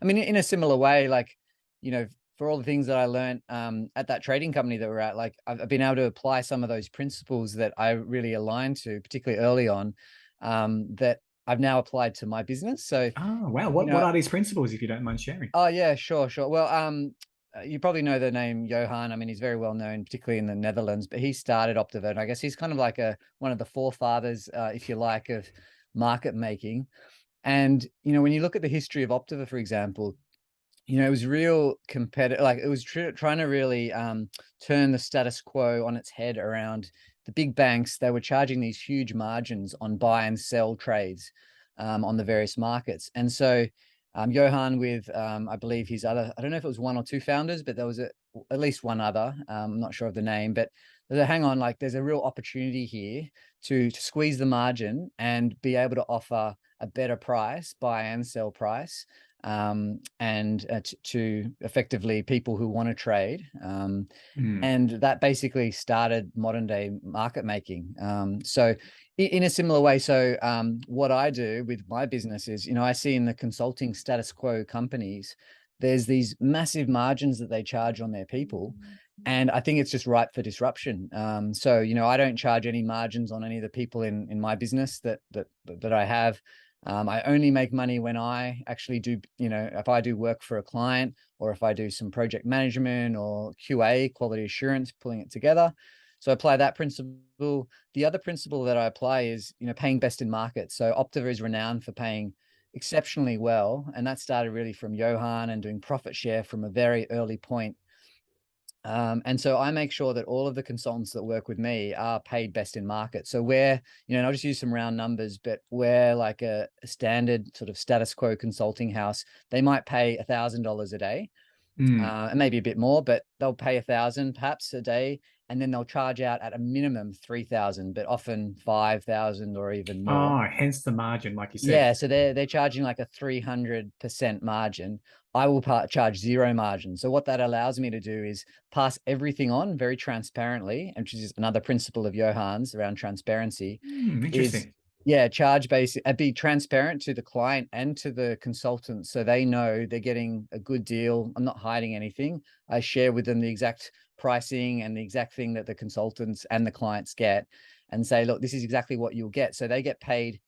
I mean, in a similar way, like, you know, for all the things that I learned at that trading company that we're at, like I've been able to apply some of those principles that I really aligned to, particularly early on, that I've now applied to my business. So, Oh, wow. you What know, are these principles, if you don't mind sharing? oh yeah, sure, sure. Well, you probably know the name Johan. I mean, he's very well known, particularly in the Netherlands. But he started Optiva, and I guess he's kind of like a one of the forefathers, if you like, of market making. And when you look at the history of Optiva, for example, it was real competitive. Like it was trying to really turn the status quo on its head around the big banks. They were charging these huge margins on buy and sell trades on the various markets. And so Johan with, I believe his other, I don't know if it was one or two founders, but there was at least one other. I'm not sure of the name, but hang on, like there's a real opportunity here to squeeze the margin and be able to offer a better price, buy and sell price, and to effectively people who want to trade. Hmm. And that basically started modern day market making. So in a similar way, so what I do with my business is, I see in the consulting status quo companies, there's these massive margins that they charge on their people. And I think it's just ripe for disruption. So, I don't charge any margins on any of the people in my business that I have. I only make money when I actually do, if I do work for a client or if I do some project management or QA, quality assurance, pulling it together. So I apply that principle. The other principle that I apply is, paying best in market. So Optiva is renowned for paying exceptionally well. And that started really from Johan and doing profit share from a very early point. And so I make sure that all of the consultants that work with me are paid best in market. So we're, and I'll just use some round numbers, but we're like a standard sort of status quo consulting house. They might pay $1,000 a day, Hmm. and maybe a bit more, but they'll pay 1,000 perhaps a day, and then they'll charge out at a minimum 3,000, but often 5,000 or even more. Oh, hence the margin, like you said. Yeah, so they're charging like a 300% margin. I will charge zero margin. So what that allows me to do is pass everything on very transparently, and which is another principle of Johann's around transparency, Hmm, is interesting. yeah, charge basic and be transparent to the client and to the consultant so they know they're getting a good deal. I'm not hiding anything. I share with them the exact pricing and the exact thing that the consultants and the clients get and say, look, this is exactly what you'll get. So they get paid,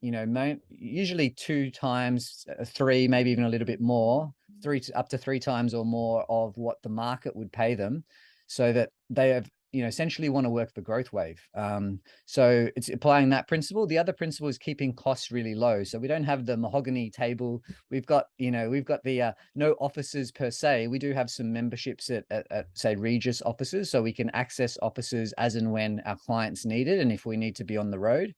usually two times, three, maybe even a little bit more, up to three times or more of what the market would pay them, so that they have, essentially want to work the growth wave. So it's applying that principle. The other principle is keeping costs really low. So we don't have the mahogany table. We've got the no offices per se. We do have some memberships at say Regis offices, so we can access offices as and when our clients need it, and if we need to be on the road.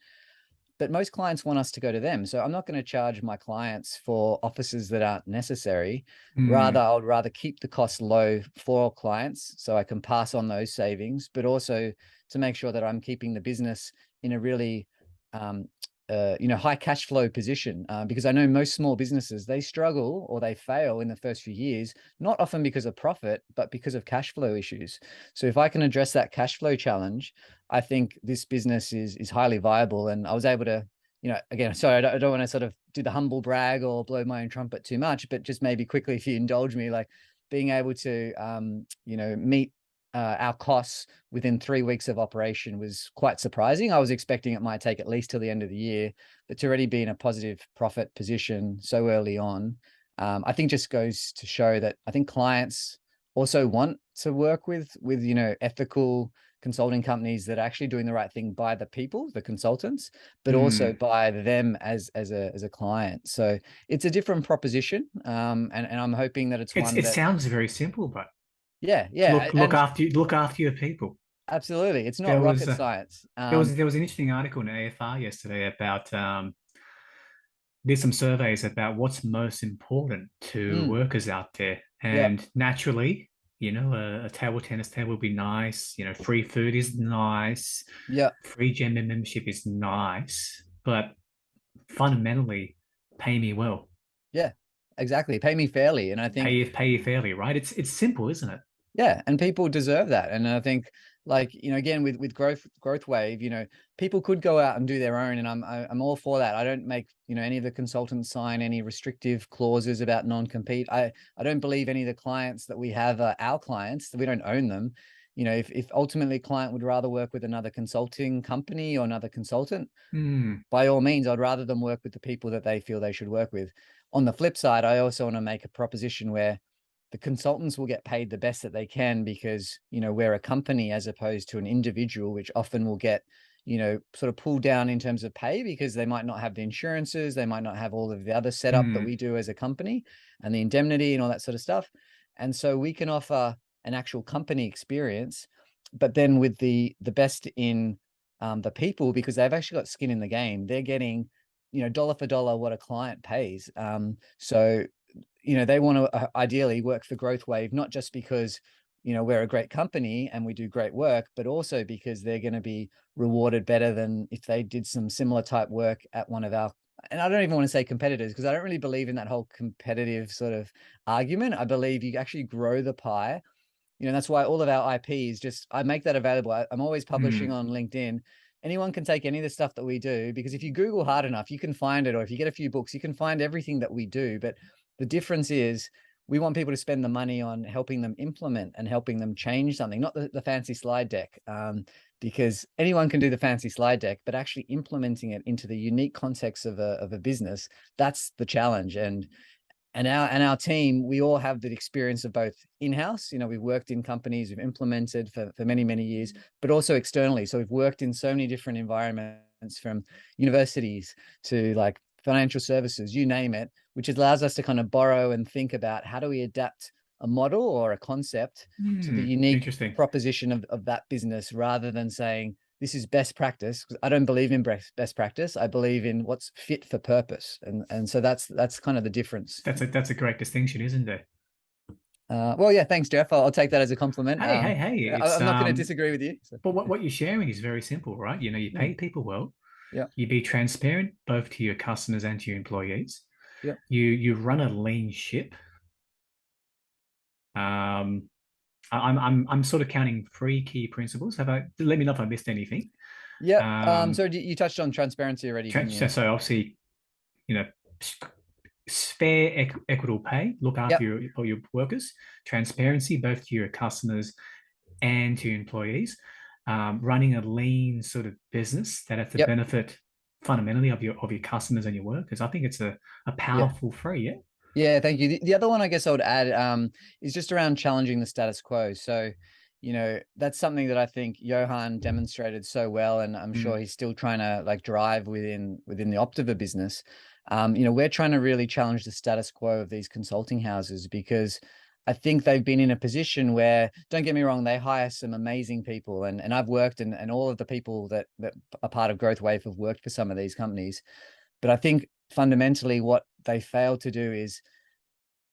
But most clients want us to go to them. So I'm not going to charge my clients for offices that aren't necessary. Rather, Hmm. I would rather keep the cost low for clients so I can pass on those savings, but also to make sure that I'm keeping the business in a really um, high cash flow position, because I know most small businesses, they struggle or they fail in the first few years, not often because of profit, but because of cash flow issues. So if I can address that cash flow challenge, I think this business is highly viable. And I was able to, again, sorry, I don't want to sort of do the humble brag or blow my own trumpet too much, but just maybe quickly, if you indulge me, like being able to, meet our costs within 3 weeks of operation was quite surprising. I was expecting it might take at least till the end of the year, but to already be in a positive profit position so early on, I think just goes to show that I think clients also want to work with ethical consulting companies that are actually doing the right thing by the people, the consultants, but also Hmm. by them as a client. So it's a different proposition, and I'm hoping that it's one It that sounds very simple, but yeah, yeah, and look after your people. absolutely. It's not There was rocket uh, science. there was an interesting article in AFR yesterday about did some surveys about what's most important to Mm, workers out there. yeah, And naturally, a table tennis table would be nice. Free food is nice. yeah, Free gym membership is nice. But fundamentally, pay me well. yeah, exactly. Pay me fairly. And I think Pay you fairly, right? It's simple, isn't it? Yeah, and people deserve that. And I think, like, again, with growth wave, people could go out and do their own, and I'm all for that. I don't make, any of the consultants sign any restrictive clauses about non-compete. I don't believe any of the clients that we have are our clients, that we don't own them. If ultimately a client would rather work with another consulting company or another consultant, Mm, by all means, I'd rather them work with the people that they feel they should work with. On the flip side, I also want to make a proposition where the consultants will get paid the best that they can because, we're a company as opposed to an individual, which often will get, sort of pulled down in terms of pay because they might not have the insurances, they might not have all of the other setup that mm, we do as a company and the indemnity and all that sort of stuff. And so we can offer an actual company experience, but then with the best in the people, because they've actually got skin in the game. They're getting, dollar for dollar what a client pays. So they want to ideally work for Growth Wave, not just because, we're a great company and we do great work, but also because they're going to be rewarded better than if they did some similar type work at one of our, and I don't even want to say competitors, because I don't really believe in that whole competitive sort of argument. I believe you actually grow the pie. That's why all of our IP is just, I make that available. I'm always publishing mm, on LinkedIn. Anyone can take any of the stuff that we do, because if you Google hard enough, you can find it. Or if you get a few books, you can find everything that we do. But the difference is we want people to spend the money on helping them implement and helping them change something, not the fancy slide deck. Because anyone can do the fancy slide deck, but actually implementing it into the unique context of a business, that's the challenge. And our team, we all have the experience of both in-house, we've worked in companies, we've implemented for many, many years, but also externally. So we've worked in so many different environments, from universities to like financial services, you name it, which allows us to kind of borrow and think about how do we adapt a model or a concept to the mm. unique Interesting. proposition of that business, rather than saying this is best practice, because I don't believe in best practice. I believe in what's fit for purpose. And so that's kind of the difference. That's a great distinction, isn't it? Well, yeah, thanks, Jeff. I'll take that as a compliment. Hey, it's I'm not going to disagree with you. So, but what you're sharing is very simple, right? You yeah, pay people well, yeah, you be transparent both to your customers and to your employees. yeah, You run a lean ship. Um, I'm sort of counting three key principles. Have I? Let me know if I missed anything. yeah. Um, So you touched on transparency already, didn't you? so obviously, you know, fair, equitable pay, look after Yep, your workers, transparency both to your customers and to your employees, running a lean sort of business that has the yep, benefit fundamentally of your customers and your workers. I think it's a yeah. powerful three. Yeah. Yeah, thank you. The other one I guess I would add is just around challenging the status quo. So, that's something that I think Johan demonstrated so well, and I'm sure Mm, he's still trying to like drive within the Optiva business. We're trying to really challenge the status quo of these consulting houses, because I think they've been in a position where, don't get me wrong, they hire some amazing people, and I've worked, and all of the people that are part of Growth Wave have worked for some of these companies. But I think fundamentally what they fail to do is,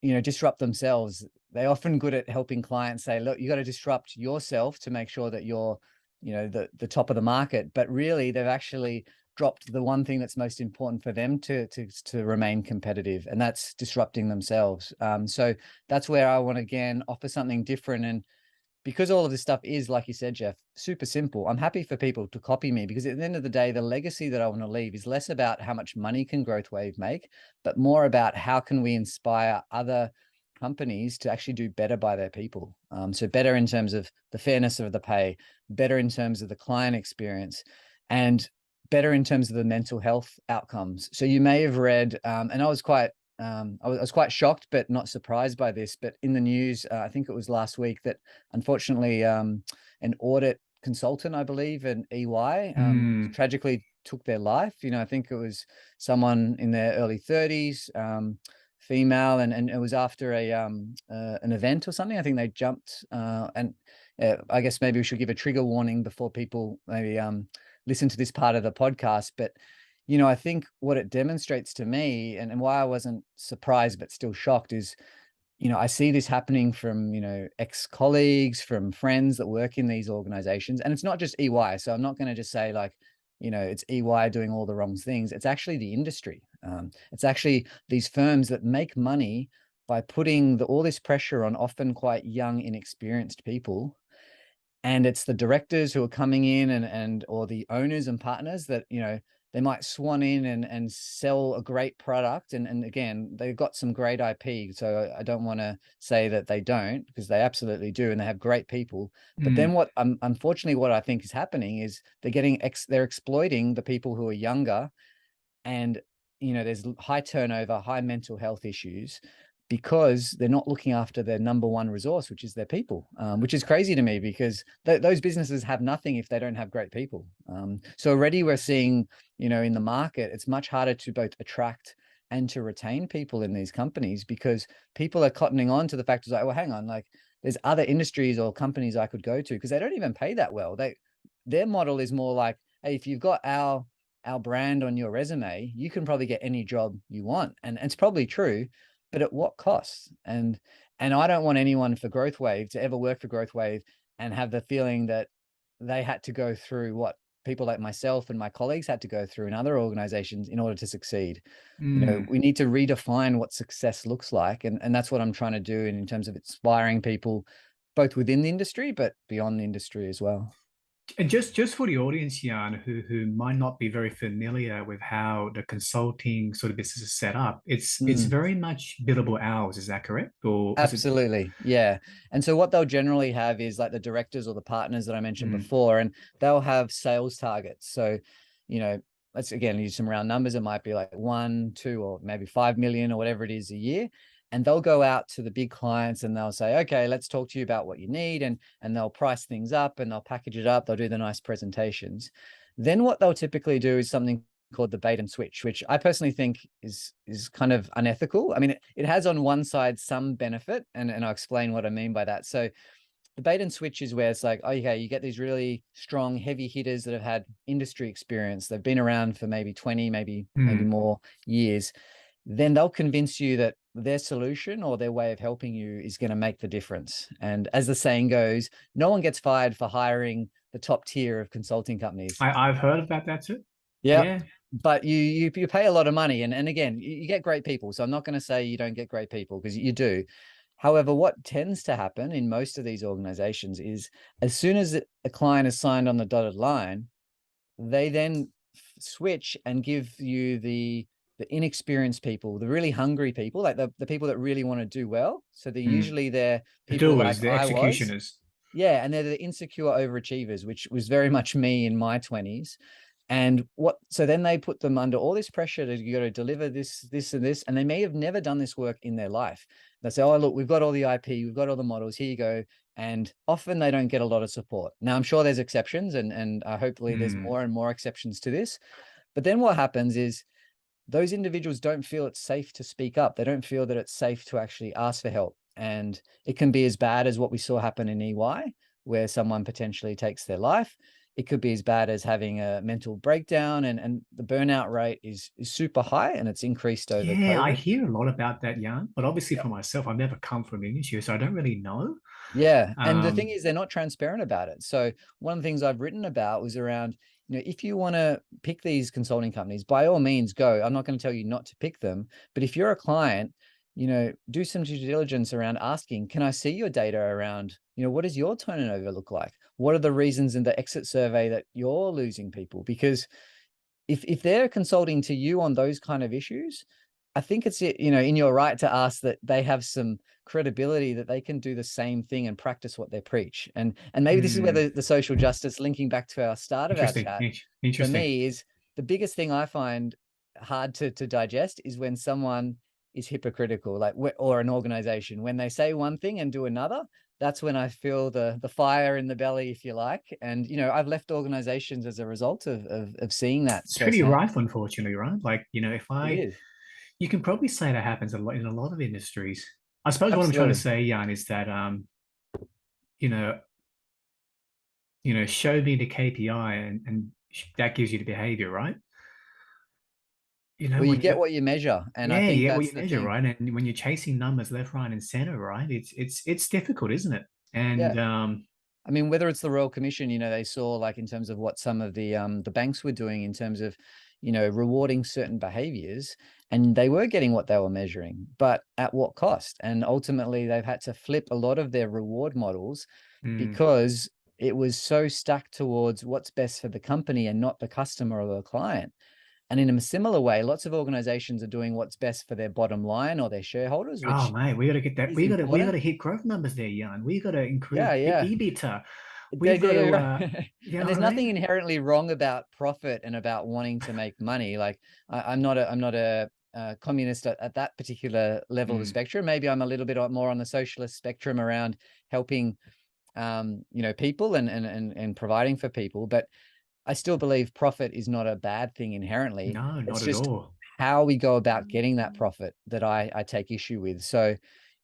disrupt themselves. They're often good at helping clients say, look, you got to disrupt yourself to make sure that you're, the top of the market. But really, they've actually dropped the one thing that's most important for them to remain competitive, and that's disrupting themselves. So that's where I want to again offer something different. And because all of this stuff is, like you said, Jeff, super simple, I'm happy for people to copy me, because at the end of the day, the legacy that I want to leave is less about how much money can Growth Wave make, but more about how can we inspire other companies to actually do better by their people. So better in terms of the fairness of the pay, better in terms of the client experience, and better in terms of the mental health outcomes. So you may have read, and I was quite shocked, but not surprised by this. But in the news, I think it was last week, that unfortunately, an audit consultant, I believe, an EY, mm, tragically took their life. I think it was someone in their early 30s, female, and it was after an event or something. I think they jumped, and I guess maybe we should give a trigger warning before people maybe listen to this part of the podcast. But I think what it demonstrates to me, and why I wasn't surprised but still shocked, is, I see this happening from, ex-colleagues, from friends that work in these organizations. And it's not just EY. So I'm not going to just say like, it's EY doing all the wrong things. It's actually the industry. It's actually these firms that make money by putting all this pressure on often quite young, inexperienced people. And it's the directors who are coming in and or the owners and partners that, they might swan in and sell a great product. And again, they've got some great IP. So I don't want to say that they don't, because they absolutely do, and they have great people. But Mm, then unfortunately, what I think is happening is they're exploiting the people who are younger, and there's high turnover, high mental health issues, because they're not looking after their number one resource, which is their people, which is crazy to me, because those businesses have nothing if they don't have great people. So already we're seeing, in the market, it's much harder to both attract and to retain people in these companies, because people are cottoning on to the fact, like, well, hang on, like, there's other industries or companies I could go to, because they don't even pay that well. Their model is more like, hey, if you've got our brand on your resume, you can probably get any job you want. And it's probably true, but at what cost? And I don't want anyone for Growth Wave to ever work for Growth Wave and have the feeling that they had to go through what people like myself and my colleagues had to go through in other organizations in order to succeed. mm. We need to redefine what success looks like. And that's what I'm trying to do in terms of inspiring people, both within the industry, but beyond the industry as well. And just for the audience, Jan, who might not be very familiar with how the consulting sort of business is set up, it's Mm. very much billable hours. Is that correct, or is it? Absolutely. Yeah. And so what they'll generally have is like the directors or the partners that I mentioned Mm, before, and they'll have sales targets. So, you know, let's again use some round numbers. It might be like 1, 2, or maybe 5 million or whatever it is a year. And they'll go out to the big clients and they'll say, okay, let's talk to you about what you need. And they'll price things up and they'll package it up. They'll do the nice presentations. Then what they'll typically do is something called the bait and switch, which I personally think is kind of unethical. I mean, it has on one side some benefit, and I'll explain what I mean by that. So the bait and switch is where it's like, oh, okay, you get these really strong heavy hitters that have had industry experience. They've been around for maybe 20, maybe mm. more years. Then they'll convince you that their solution or their way of helping you is going to make the difference. And as the saying goes, no one gets fired for hiring the top tier of consulting companies. I've heard about that too. Yeah. Yeah. But you pay a lot of money, and again, you get great people. So I'm not going to say you don't get great people, because you do. However, what tends to happen in most of these organizations is, as soon as a client is signed on the dotted line, they then switch and give you the inexperienced people, the really hungry people, like the people that really want to do well. So Mm. they're The people like doers, the I was. executioners. Yeah, and they're the insecure overachievers, which was very much me in my 20s. And so then they put them under all this pressure to, you got to deliver this, and this, and they may have never done this work in their life. They say, oh, look, we've got all the IP, we've got all the models, here you go. And often they don't get a lot of support. Now, I'm sure there's exceptions, and hopefully there's Mm. more and more exceptions to this. But then what happens is those individuals don't feel it's safe to speak up. They don't feel that it's safe to actually ask for help. And it can be as bad as what we saw happen in EY, where someone potentially takes their life. It could be as bad as having a mental breakdown, and the burnout rate is super high, and it's increased over Yeah, I COVID. hear a lot about that, Jan. But obviously, Yeah. for myself, I've never come from an issue, so I don't really know. Yeah. And the thing Um, is, they're not transparent about it. So one of the things I've written about was around, if you want to pick these consulting companies, by all means go. I'm not going to tell you not to pick them. But if you're a client, do some due diligence around asking, can I see your data around, what does your turnover look like? What are the reasons in the exit survey that you're losing people? Because if they're consulting to you on those kind of issues, I think it's, in your right to ask that they have some credibility, that they can do the same thing and practice what they preach. And maybe this is where hmm, the social justice, linking back to our start of our interesting. chat, for Interesting. me is the biggest thing I find hard to digest is when someone is hypocritical, like, or an organization, when they say one thing and do another. That's when I feel the fire in the belly, if you like. And I've left organizations as a result of seeing that It's pretty firsthand. rife, unfortunately, right? Like, if It I, is. you can probably say that happens a lot in a lot of industries. I suppose what I'm trying to Absolutely. say, Jan, is that, you know, show me the KPI and that gives you the behavior, right? Well, you When get you, what you measure, and I yeah, think you get what that's you the measure, thing. right? And when you're chasing numbers left, right, and center, right? It's difficult, isn't it? And Yeah. I mean, whether it's the Royal Commission, they saw, like, in terms of what some of the banks were doing in terms of, rewarding certain behaviors, and they were getting what they were measuring, but at what cost? And ultimately, they've had to flip a lot of their reward models Mm. because it was so stuck towards what's best for the company and not the customer or the client. And in a similar way, lots of organizations are doing what's best for their bottom line or their shareholders, Oh, which mate, we got to get that. is We got important. to hit growth numbers there, Jan. We got to Yeah, improve yeah. EBITDA. They We've got do, to, right. you know And what there's I nothing mean? inherently wrong about profit and about wanting to make money. Like I'm not a communist at that particular level of the Mm. spectrum. Maybe I'm a little bit more on the socialist spectrum around helping, people and providing for people. But I still believe profit is not a bad thing inherently. No, It's not at just all. how we go about getting that profit that I take issue with. So,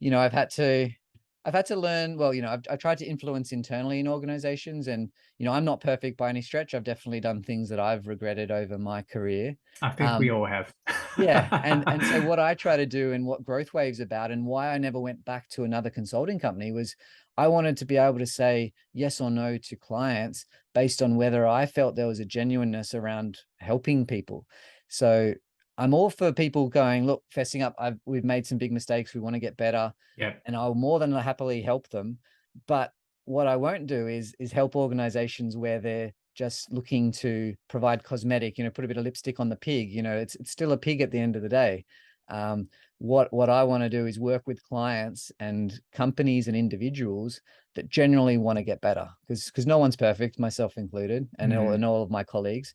I've had to learn, well, I've tried to influence internally in organizations, and, I'm not perfect by any stretch. I've definitely done things that I've regretted over my career. I think we Um, all have. yeah, and so what I try to do and what Growth Wave's about and why I never went back to another consulting company was I wanted to be able to say yes or no to clients based on whether I felt there was a genuineness around helping people. So I'm all for people going, look, fessing up, we've made some big mistakes, we want to get better, Yep. and I'll more than happily help them. But what I won't do is help organizations where they're just looking to provide cosmetic, put a bit of lipstick on the pig. It's still a pig at the end of the day. Um, what I want to do is work with clients and companies and individuals that generally want to get better, because no one's perfect, myself included, and Mm. all of my colleagues.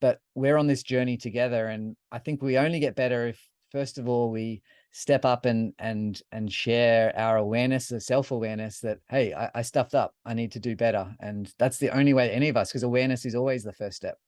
But we're on this journey together, and I think we only get better if, first of all, we step up and share our awareness, the self-awareness that, hey, I stuffed up, I need to do better. And that's the only way any of us, because awareness is always the first step.